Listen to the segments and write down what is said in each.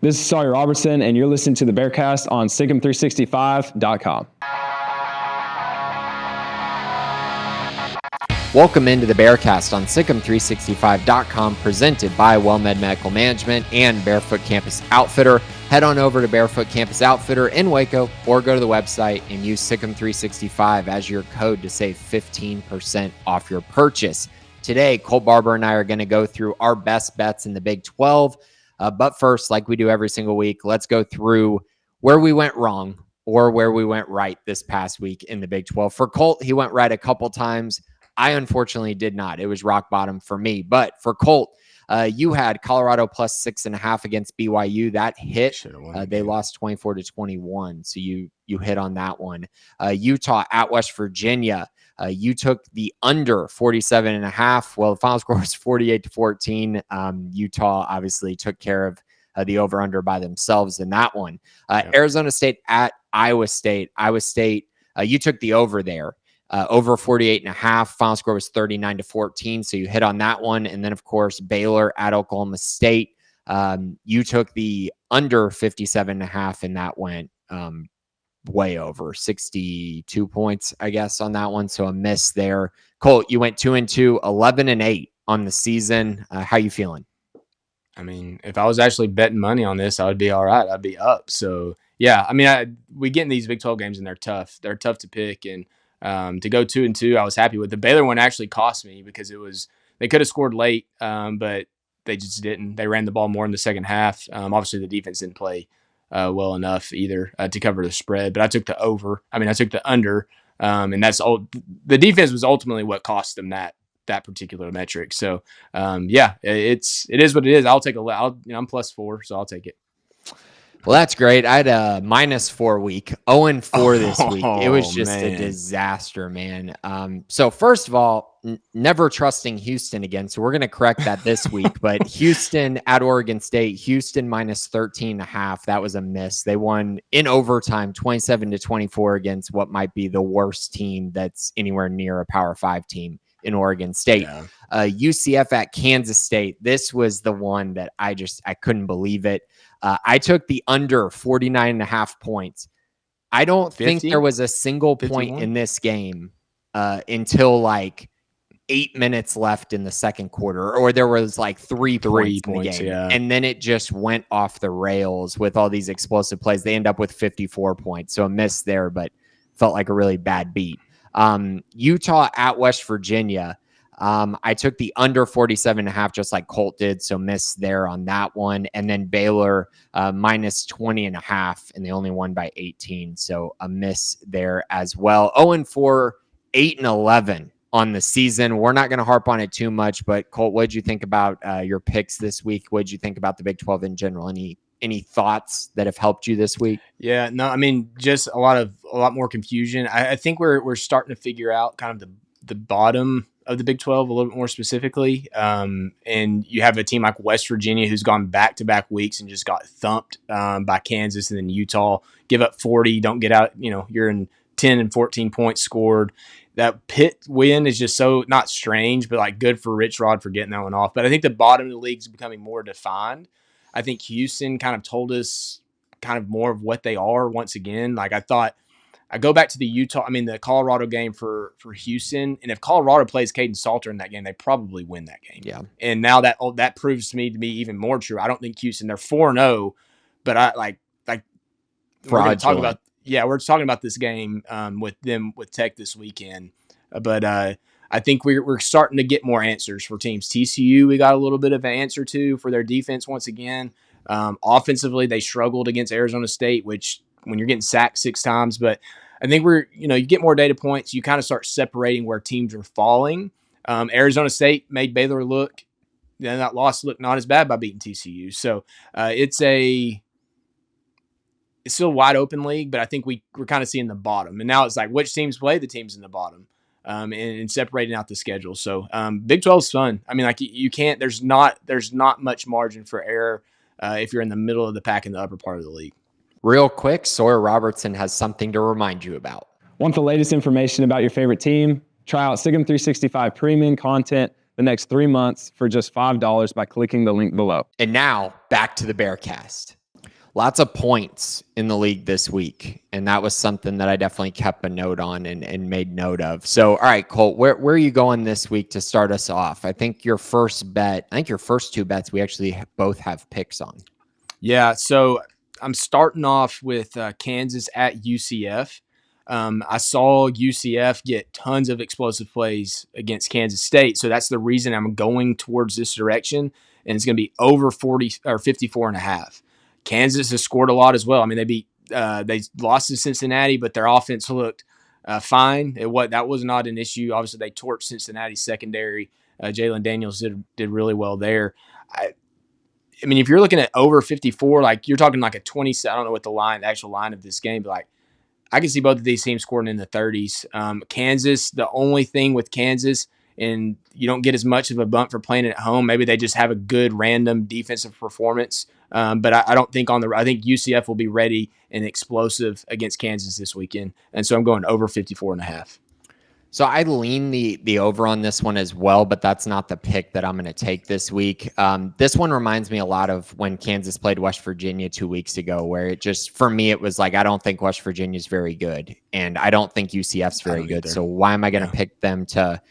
This is Sawyer Robertson, and you're listening to the Bearcast on SicEm365.com. Welcome into the Bearcast on SicEm365.com, presented by WellMed Medical Management and Barefoot Campus Outfitter. Head on over to Barefoot Campus Outfitter in Waco or go to the website and use SicEm365 as your code to save 15% off your purchase. Today, Colt, Barber, and I are going to go through our best bets in the Big 12. But first, like we do every single week, let's go through where we went wrong or where we went right this past week in the Big 12. For Colt, he went right a couple times. I unfortunately did not. It was rock bottom for me. But for Colt, you had Colorado plus 6.5 against BYU. That hit. They lost 24-21. So you hit on that one. Utah at West Virginia. You took the under 47.5. Well, the final score was 48-14. Utah obviously took care of the over-under by themselves in that one. Arizona State at Iowa State. Iowa State, you took the over there. Over 48.5. Final score was 39-14. So you hit on that one. And then, of course, Baylor at Oklahoma State. You took the under 57.5, and that went way over 62 points, I guess, on that one. So a miss there. Colt, you went 2-2, 11-8 on the season. How you feeling? I mean, if I was actually betting money on this, I would be all right. I'd be up. So, yeah, I mean, we get in these Big 12 games, and they're tough. They're tough to pick, and to go 2-2, I was happy with. The Baylor one actually cost me because they could have scored late, but they just didn't. They ran the ball more in the second half. Obviously, the defense didn't play well enough either to cover the spread. But I took the over. I mean, I took the under, and that's all. The defense was ultimately what cost them that particular metric. So, yeah, it is what it is. I'll take I'm +4, so I'll take it. Well, that's great. I had a -4 week, 0-4 this week. It was just a disaster, man. So first of all, never trusting Houston again. So we're going to correct that this week. But Houston at Oregon State, Houston -13.5. That was a miss. They won in overtime, 27-24 against what might be the worst team that's anywhere near a Power 5 team in Oregon State. Yeah. UCF at Kansas State. This was the one that I couldn't believe it. I took the under 49.5 points. I don't think there was a single 51 point in this game until like 8 minutes left in the second quarter, or there was like three points in the game. Yeah. And then it just went off the rails with all these explosive plays. They end up with 54 points. So a miss there, but felt like a really bad beat. Utah at West Virginia. I took the under 47.5, just like Colt did. So miss there on that one. And then Baylor -20.5, and they only won by 18. So a miss there as well. 0-4, 8-11 on the season. We're not going to harp on it too much, but Colt, what did you think about your picks this week? What did you think about the Big 12 in general? Any thoughts that have helped you this week? Yeah, no, I mean, just a lot more confusion. I think we're starting to figure out kind of the bottom of the Big 12 a little bit more specifically. And you have a team like West Virginia who's gone back-to-back weeks and just got thumped by Kansas, and then Utah give up 40, don't get out, you're in 10 and 14 points scored. That Pitt win is just so not strange, but like good for Rich Rod for getting that one off. But I think the bottom of the league is becoming more defined. I think Houston kind of told us kind of more of what they are once again. Like I go back to the Colorado game for Houston, and if Colorado plays Caden Salter in that game, they probably win that game. Yeah. And now that proves to me to be even more true. I don't think Houston, they're 4-0, but we're going to talk about we're talking about this game with Tech this weekend. But I think we're starting to get more answers for teams. TCU, we got a little bit of an answer to for their defense once again. Offensively, they struggled against Arizona State, which when you're getting sacked 6 times, but I think you get more data points. You kind of start separating where teams are falling. Arizona State made Baylor that loss look not as bad by beating TCU. So it's still a wide open league, but I think we're kind of seeing the bottom. And now it's like which teams play the teams in the bottom and separating out the schedule. So Big 12 is fun. I mean, like you can't, there's not much margin for error if you're in the middle of the pack in the upper part of the league. Real quick, Sawyer Robertson has something to remind you about. Want the latest information about your favorite team? Try out SicEm365 premium content the next 3 months for just $5 by clicking the link below. And now, back to the Bearcast. Lots of points in the league this week, and that was something that I definitely kept a note on and made note of. So, all right, Colt, where are you going this week to start us off? I think your first two bets we actually both have picks on. Yeah, so I'm starting off with Kansas at UCF. I saw UCF get tons of explosive plays against Kansas State, so that's the reason I'm going towards this direction, and it's going to be over 40 or 54.5. Kansas has scored a lot as well. I mean, they lost to Cincinnati, but their offense looked fine. That was not an issue. Obviously, they torched Cincinnati's secondary. Jalen Daniels did really well there. I mean, if you're looking at over 54, like you're talking like a 20. I don't know what the actual line of this game, but like I can see both of these teams scoring in the 30s. Kansas, the only thing with Kansas, and you don't get as much of a bump for playing it at home. Maybe they just have a good random defensive performance. But I don't think I think UCF will be ready and explosive against Kansas this weekend. And so I'm going over 54.5. So I lean the over on this one as well, but that's not the pick that I'm going to take this week. This one reminds me a lot of when Kansas played West Virginia 2 weeks ago, where it just, for me, it was like, I don't think West Virginia is very good, and I don't think UCF's very good. So why am I going to pick them to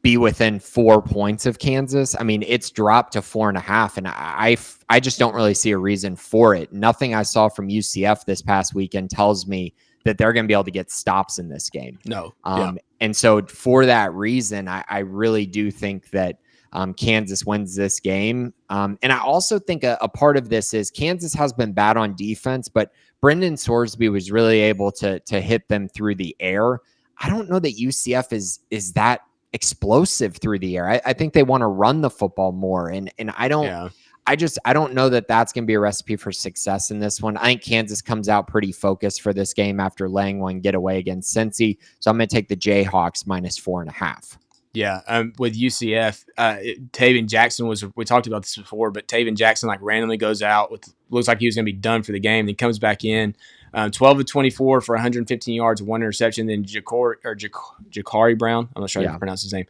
be within 4 points of Kansas? I mean, it's dropped to 4.5, and I just don't really see a reason for it. Nothing I saw from UCF this past weekend tells me that they're going to be able to get stops in this game. No. And so for that reason, I really do think that Kansas wins this game. And I also think a part of this is Kansas has been bad on defense, but Brendan Sorsby was really able to hit them through the air. I don't know that UCF is that explosive through the air. I think they want to run the football more. And I don't. Yeah. I don't know that that's going to be a recipe for success in this one. I think Kansas comes out pretty focused for this game after laying one getaway against Cincy. So I'm going to take the Jayhawks minus 4.5. Yeah, with UCF, Taven Jackson we talked about this before, but Taven Jackson like randomly goes out looks like he was going to be done for the game. Then he comes back in, 12 of 24 for 115 yards, one interception. Then Jakari Brown, I'm not sure how to pronounce his name,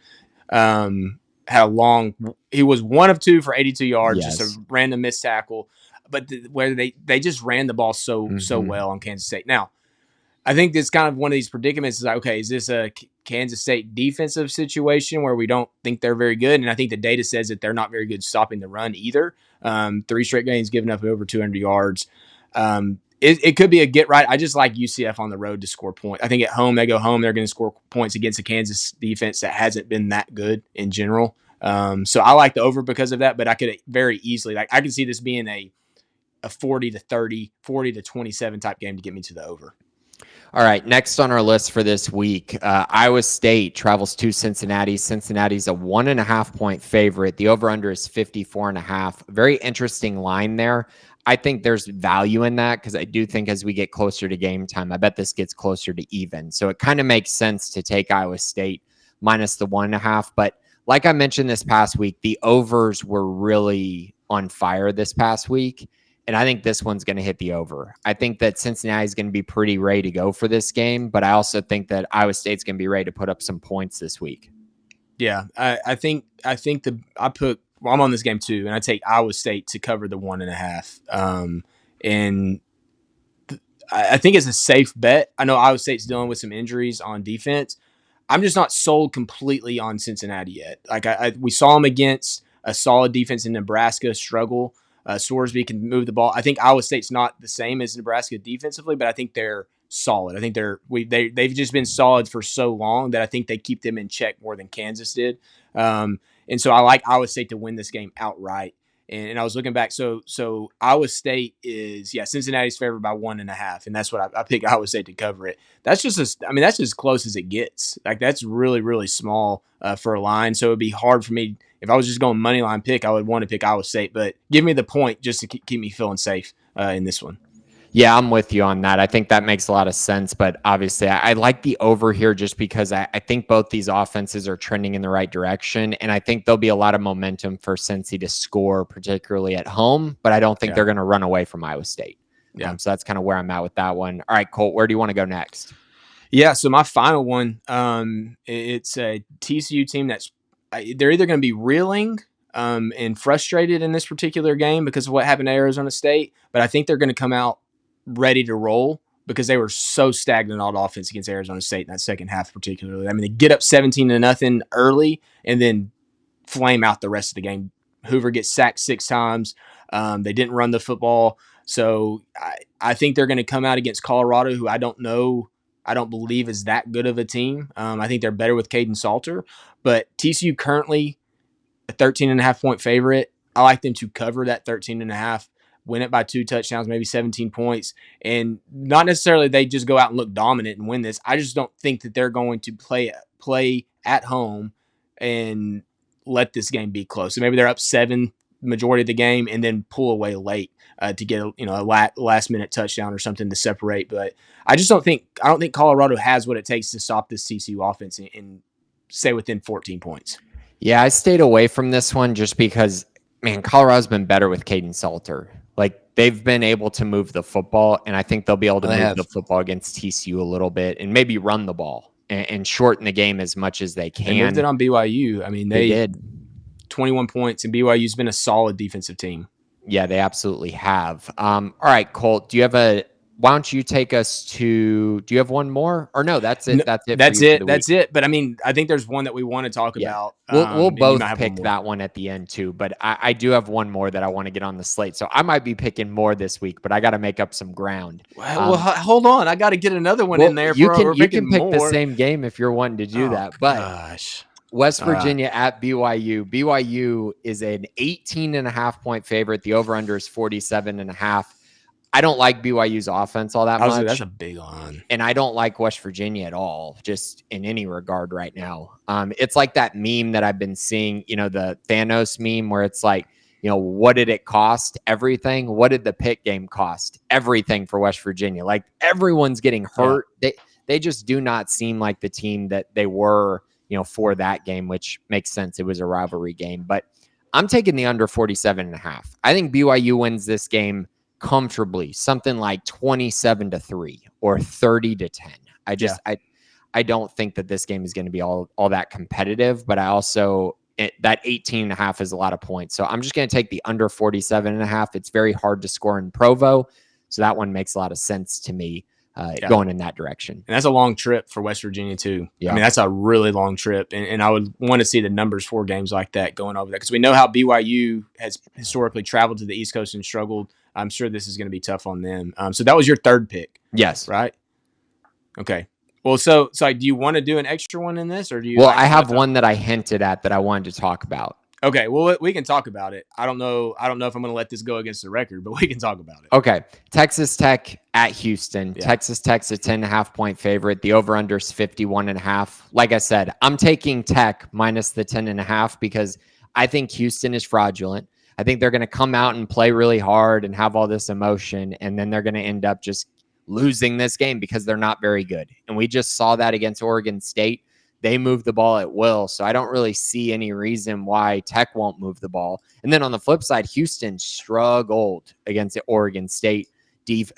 he was 1 of 2 for 82 yards, just a random missed tackle. But where they just ran the ball so well on Kansas State. Now, I think this kind of one of these predicaments is like, okay, is this a Kansas State defensive situation where we don't think they're very good? And I think the data says that they're not very good stopping the run either. 3 straight games giving up over 200 yards. It could be a get right. I just like UCF on the road to score points. I think at home, they're going to score points against a Kansas defense that hasn't been that good in general. So I like the over because of that, but I could very easily, I could see this being a 40-30, 40-27 type game to get me to the over. All right, next on our list for this week, Iowa State travels to Cincinnati. Cincinnati's a 1.5-point favorite. The over-under is 54.5. Very interesting line there. I think there's value in that because I do think as we get closer to game time, I bet this gets closer to even. So it kind of makes sense to take Iowa State minus the 1.5. But like I mentioned this past week, the overs were really on fire this past week. And I think this one's going to hit the over. I think that Cincinnati is going to be pretty ready to go for this game, but I also think that Iowa State's going to be ready to put up some points this week. Yeah, I think I'm on this game too, and I take Iowa State to cover the 1.5. I think it's a safe bet. I know Iowa State's dealing with some injuries on defense. I'm just not sold completely on Cincinnati yet. Like we saw them against a solid defense in Nebraska struggle. Sorsby can move the ball. I think Iowa State's not the same as Nebraska defensively, but I think they're solid. I think they've just been solid for so long that I think they keep them in check more than Kansas did. And so I like Iowa State to win this game outright. And I was looking back. So Iowa State is, Cincinnati's favored by 1.5. And that's what I picked Iowa State to cover it. That's just that's as close as it gets. Like that's really, really small for a line. So it'd be hard for me. If I was just going money line pick, I would want to pick Iowa State, but give me the point just to keep me feeling safe in this one. Yeah, I'm with you on that. I think that makes a lot of sense, but obviously I like the over here just because I think both these offenses are trending in the right direction, and I think there'll be a lot of momentum for Cincy to score, particularly at home, but I don't think they're going to run away from Iowa State. Yeah. So that's kind of where I'm at with that one. All right, Colt, where do you want to go next? Yeah, so my final one, it's a TCU team they're either going to be reeling and frustrated in this particular game because of what happened to Arizona State. But I think they're going to come out ready to roll because they were so stagnant on offense against Arizona State in that second half, particularly. I mean, they get up 17-0 early and then flame out the rest of the game. Hoover gets sacked 6 times. They didn't run the football. So I think they're going to come out against Colorado, who I don't believe is that good of a team. I think they're better with Caden Salter. But TCU currently a 13.5-point favorite. I like them to cover that 13.5, win it by 2 touchdowns, maybe 17 points. And not necessarily they just go out and look dominant and win this. I just don't think that they're going to play at home and let this game be close. So maybe they're up 7 majority of the game and then pull away late to get a last minute touchdown or something to separate. But I don't think Colorado has what it takes to stop this TCU offense and stay within 14 points. Yeah, I stayed away from this one just because, man, Colorado's been better with Caden Salter. Like, they've been able to move the football, and I think they'll be able to move the football against TCU a little bit and maybe run the ball and shorten the game as much as they can. They moved it on BYU. I mean, they did 21 points, and BYU's been a solid defensive team. Yeah, they absolutely have. All right, Colt, why don't you take us to, do you have one more? Or no, that's it. That's it. But I mean, I think there's one that we want to talk about. We'll both pick that one at the end too. But I do have one more that I want to get on the slate. So I might be picking more this week, but I got to make up some ground. Well, hold on. I got to get another one in there. You can pick the same game if you're wanting to do that. But gosh. West Virginia at BYU. BYU is an 18.5-point favorite. The over-under is 47.5. I don't like BYU's offense all that much. That's a big one. And I don't like West Virginia at all, just in any regard right now. It's like that meme that I've been seeing, the Thanos meme where it's like, what did it cost? Everything. What did the Pitt game cost? Everything for West Virginia. Like, everyone's getting hurt. Yeah. They just do not seem like the team that they were, for that game, which makes sense. It was a rivalry game. But I'm taking the under 47.5. I think BYU wins this game comfortably, something like 27-3 or 30-10. I don't think that this game is going to be all that competitive, but I also, that 18.5 is a lot of points. So I'm just going to take the under 47.5. It's very hard to score in Provo. So that one makes a lot of sense to me going in that direction. And that's a long trip for West Virginia too. Yeah. I mean, that's a really long trip. And I would want to see the numbers for games like that going over that, because we know how BYU has historically traveled to the East Coast and struggled. I'm sure this is going to be tough on them. So that was your third pick. Yes. Right? Okay. Well, so do you want to do an extra one in this, or do you? Well, I have one that I hinted at that I wanted to talk about. Okay. Well, we can talk about it. I don't know if I'm going to let this go against the record, but we can talk about it. Okay. Texas Tech at Houston. Yeah. Texas Tech's a 10.5-point favorite. The over-under is 51.5. Like I said, I'm taking Tech minus the 10.5 because I think Houston is fraudulent. I think they're going to come out and play really hard and have all this emotion, and then they're going to end up just losing this game because they're not very good. And we just saw that against Oregon State. They move the ball at will, so I don't really see any reason why Tech won't move the ball. And then on the flip side, Houston struggled against Oregon State,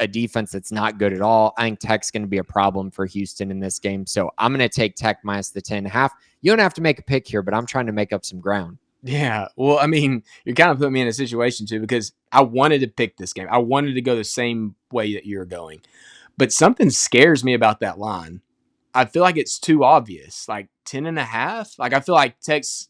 a defense that's not good at all. I think Tech's going to be a problem for Houston in this game, so I'm going to take Tech minus the 10.5. You don't have to make a pick here, but I'm trying to make up some ground. Yeah, well, I mean, you're kind of putting me in a situation too, because I wanted to pick this game. I wanted to go the same way that you're going, but something scares me about that line. I feel like it's too obvious, like 10.5. Like, I feel like Tech's,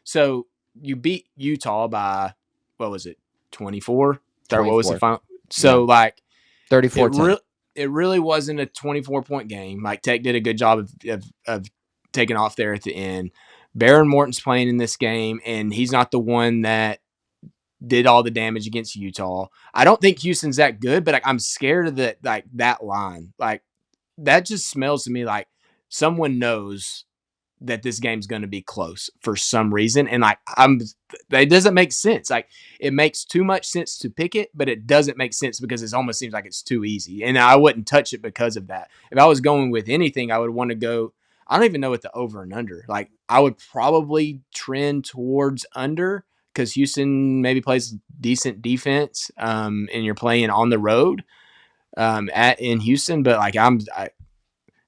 so you beat Utah by, what was it, 24? What was the final? So, yeah. Like, 34-10. It really wasn't a 24-point game. Like, Tech did a good job of taking off there at the end. Baron Morton's playing in this game, and he's not the one that did all the damage against Utah. I don't think Houston's that good, but I'm scared of that line. Like, that just smells to me like someone knows that this game's going to be close for some reason. And it doesn't make sense. Like, it makes too much sense to pick it, but it doesn't make sense because it almost seems like it's too easy. And I wouldn't touch it because of that. If I was going with anything, I would want to go, I don't even know what the over and under. Like, I would probably trend towards under because Houston maybe plays decent defense, and you're playing on the road in Houston. But like, I mean,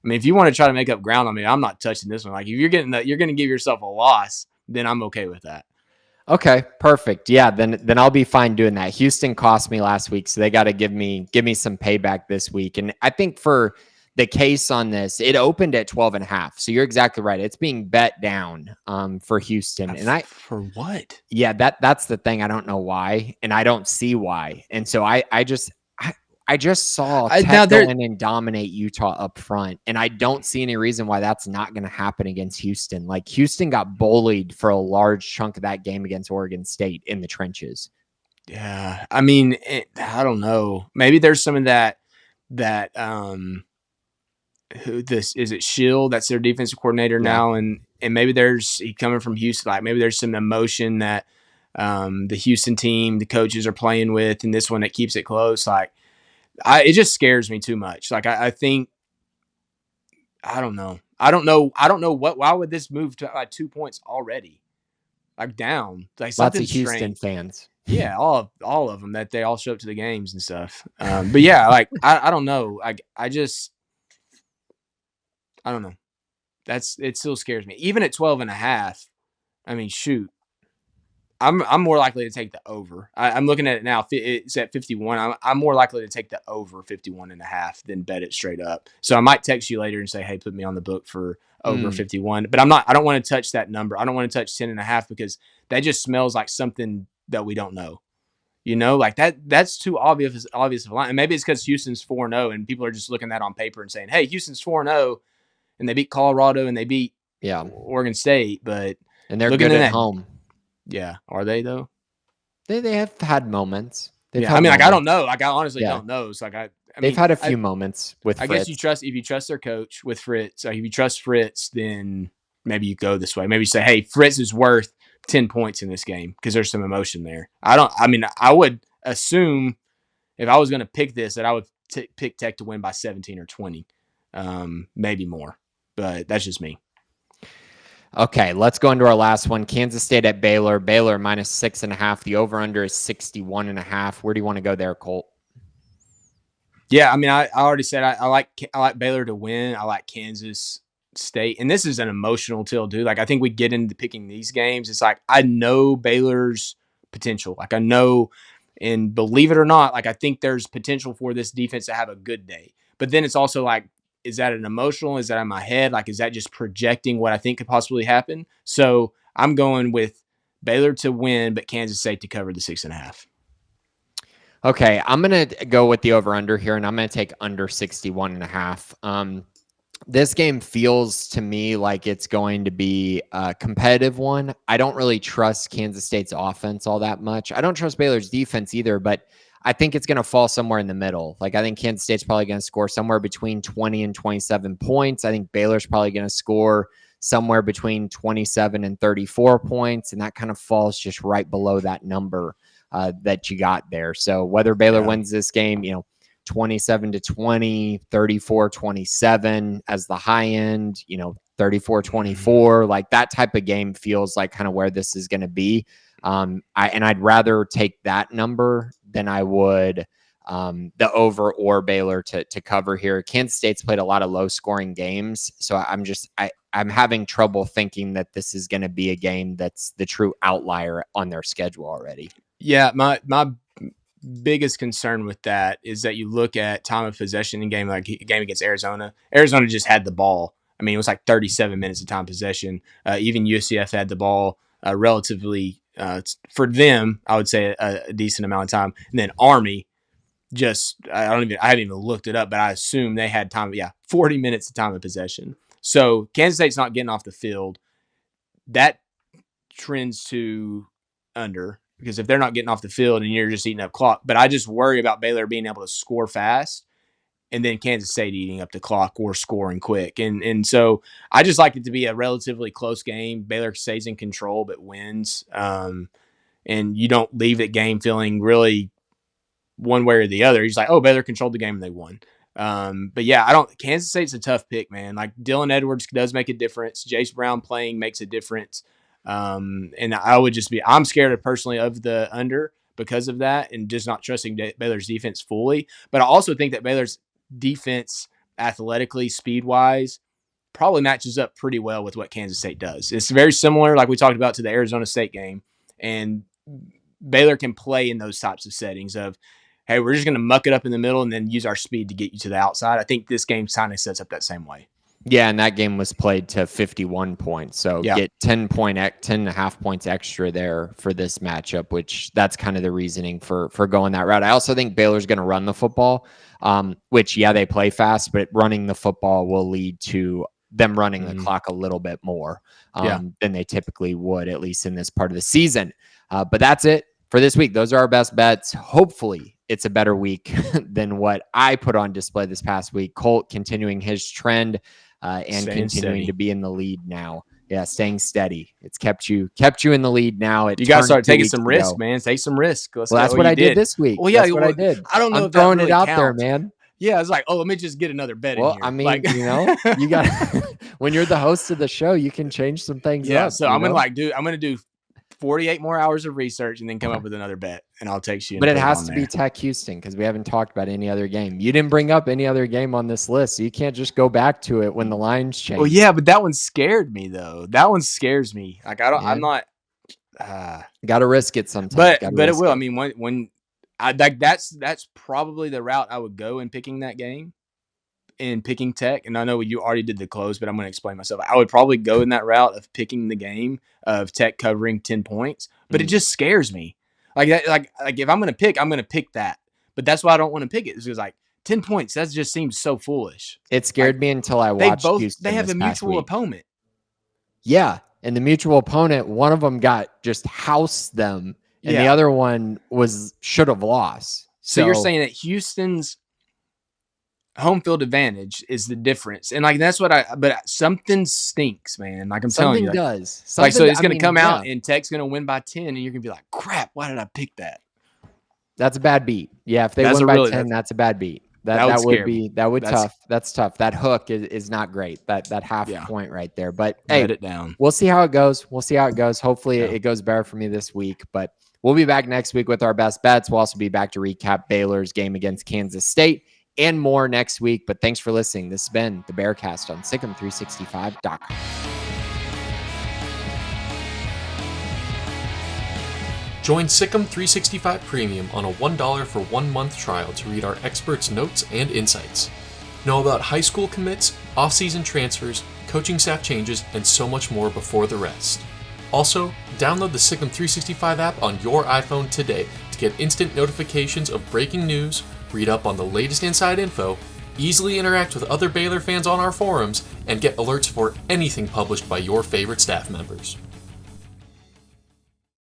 if you want to try to make up ground on me, I'm not touching this one. Like, if you're going to give yourself a loss, then I'm okay with that. Okay, perfect. Yeah, then I'll be fine doing that. Houston cost me last week, so they got to give me some payback this week. And I think for the case on this, it opened at 12 and a half. So you're exactly right. It's being bet down for Houston. And for what? yeah, that's the thing. I don't know why, and I don't see why. And so I just saw Tech go in and dominate Utah up front, and I don't see any reason why that's not going to happen against Houston. Like, Houston got bullied for a large chunk of that game against Oregon State in the trenches. Yeah, I mean, I don't know. Maybe there's some of that who this is it Shield, that's their defensive coordinator now, and maybe he coming from Houston, like maybe there's some emotion that the Houston team, the coaches are playing with, and this one that keeps it close. Like, it just scares me too much. Like, I think I don't know. I don't know why would this move to like 2 points already? Like, down. Like, lots of strange. Houston fans. Yeah, all of them, that they all show up to the games and stuff. But yeah, like I don't know. I don't know. It still scares me. Even at 12 and a half, I mean, shoot. I'm more likely to take the over. I'm looking at it now. It's at 51. I'm more likely to take the over 51 and a half than bet it straight up. So I might text you later and say, hey, put me on the book for over 51. But I don't want to touch that number. I don't want to touch 10 and a half because that just smells like something that we don't know. You know, like that's too obvious of a line. And maybe it's because Houston's 4-0 and people are just looking at that on paper and saying, hey, Houston's 4-0 and they beat Colorado and they beat Oregon State, and they're good at home. Yeah, are they though? They have had moments. I mean, like, I don't know. Like, I honestly don't know. So, like, they've had a few moments with Fritz. I guess if you trust their coach with Fritz, like if you trust Fritz, then maybe you go this way. Maybe you say, hey, Fritz is worth 10 points in this game because there's some emotion there. I would assume if I was going to pick this that I would pick Tech to win by 17 or 20, maybe more. But that's just me. Okay, let's go into our last one. Kansas State at Baylor. Baylor minus 6.5. The over-under is 61.5. Where do you want to go there, Colt? Yeah, I mean, I already said I like Baylor to win. I like Kansas State, and this is an emotional till, dude. Like, I think we get into picking these games. It's like I know Baylor's potential. Like, I know, and believe it or not, like I think there's potential for this defense to have a good day. But then it's also like, is that an emotional? Is that in my head? Like, is that just projecting what I think could possibly happen? So I'm going with Baylor to win, but Kansas State to cover the 6.5. Okay, I'm going to go with the over-under here, and I'm going to take under 61.5. This game feels to me like it's going to be a competitive one. I don't really trust Kansas State's offense all that much. I don't trust Baylor's defense either, but I think it's going to fall somewhere in the middle. Like, I think Kansas State's probably going to score somewhere between 20 and 27 points. I think Baylor's probably going to score somewhere between 27 and 34 points, and that kind of falls just right below that number that you got there. So whether Baylor wins this game, 27-20, 34-27 as the high end, 34-24, like that type of game feels like kind of where this is going to be. I'd rather take that number than I would the over or Baylor to cover here. Kansas State's played a lot of low scoring games, so I'm having trouble thinking that this is going to be a game that's the true outlier on their schedule already. Yeah, my biggest concern with that is that you look at time of possession in game against Arizona. Arizona just had the ball. I mean, it was like 37 minutes of time possession. Even UCF had the ball relatively for them, I would say a decent amount of time. And then Army I haven't even looked it up, but I assume they had 40 minutes of time of possession. So Kansas State's not getting off the field. That trends to under, because if they're not getting off the field and you're just eating up clock. But I just worry about Baylor being able to score fast and then Kansas State eating up the clock or scoring quick. And so I just like it to be a relatively close game. Baylor stays in control but wins. And you don't leave the game feeling really one way or the other. He's like, oh, Baylor controlled the game and they won. But yeah, Kansas State's a tough pick, man. Like, Dylan Edwards does make a difference. Jace Brown playing makes a difference. And I'm scared personally of the under because of that and just not trusting Baylor's defense fully. But I also think that Baylor's defense athletically, speed-wise, probably matches up pretty well with what Kansas State does. It's very similar, like we talked about, to the Arizona State game. And Baylor can play in those types of settings of, hey, we're just going to muck it up in the middle and then use our speed to get you to the outside. I think this game kind of sets up that same way. Yeah, and that game was played to 51 points. So get 10.5 points extra there for this matchup, which that's kind of the reasoning for going that route. I also think Baylor's going to run the football, which, they play fast, but running the football will lead to them running the clock a little bit more than they typically would, at least in this part of the season. But that's it for this week. Those are our best bets. Hopefully it's a better week than what I put on display this past week. Colt continuing his trend and continuing steady to be in the lead now. Yeah, staying steady. It's kept you in the lead now. You got to start taking some risk, man. Take some risk. That's what I did this week. Well, yeah, that's what I did. I don't know I'm if throwing that really it out counts. there, man. Yeah, it's like, let me just get another bet in here. I mean, you got when you're the host of the show, you can change some things up. Yeah, so I'm gonna do 48 more hours of research and then come up with another bet, and I'll text you. But it has to be Tech Houston because we haven't talked about any other game. You didn't bring up any other game on this list, so you can't just go back to it when the lines change. Well, yeah, but that one scared me though. That one scares me. Like I'm not. Got to risk it sometimes. But it will. I mean, when I like that's probably the route I would go in picking that game. In picking Tech, and I know you already did the close, but I'm going to explain myself. I would probably go in that route of picking the game of Tech covering 10 points, but it just scares me. Like if I'm going to pick that, but that's why I don't want to pick it. It's just like 10 points. That just seems so foolish. It scared me until I watched Houston. They have a mutual opponent. Yeah, and the mutual opponent, one of them got just housed them, and the other one should have lost. So you're saying that Houston's home field advantage is the difference, and like that's what but something stinks, man. Like I'm telling you, something does. So it's going to come out, and Tech's going to win by 10, and you're going to be like, "Crap, why did I pick that?" That's a bad beat. Yeah, if they win by 10, that's a bad beat. That would tough. That's tough. That hook is not great. That half point right there. But hey, let it down. We'll see how it goes. Hopefully it goes better for me this week. But we'll be back next week with our best bets. We'll also be back to recap Baylor's game against Kansas State and more next week. But thanks for listening. This has been the Bearcast on SicEm365.com. Join Sikkim 365 Premium on a $1 for 1 month trial to read our experts' notes and insights. Know about high school commits, off-season transfers, coaching staff changes, and so much more before the rest. Also, download the Sikkim 365 app on your iPhone today to get instant notifications of breaking news, read up on the latest inside info, easily interact with other Baylor fans on our forums, and get alerts for anything published by your favorite staff members.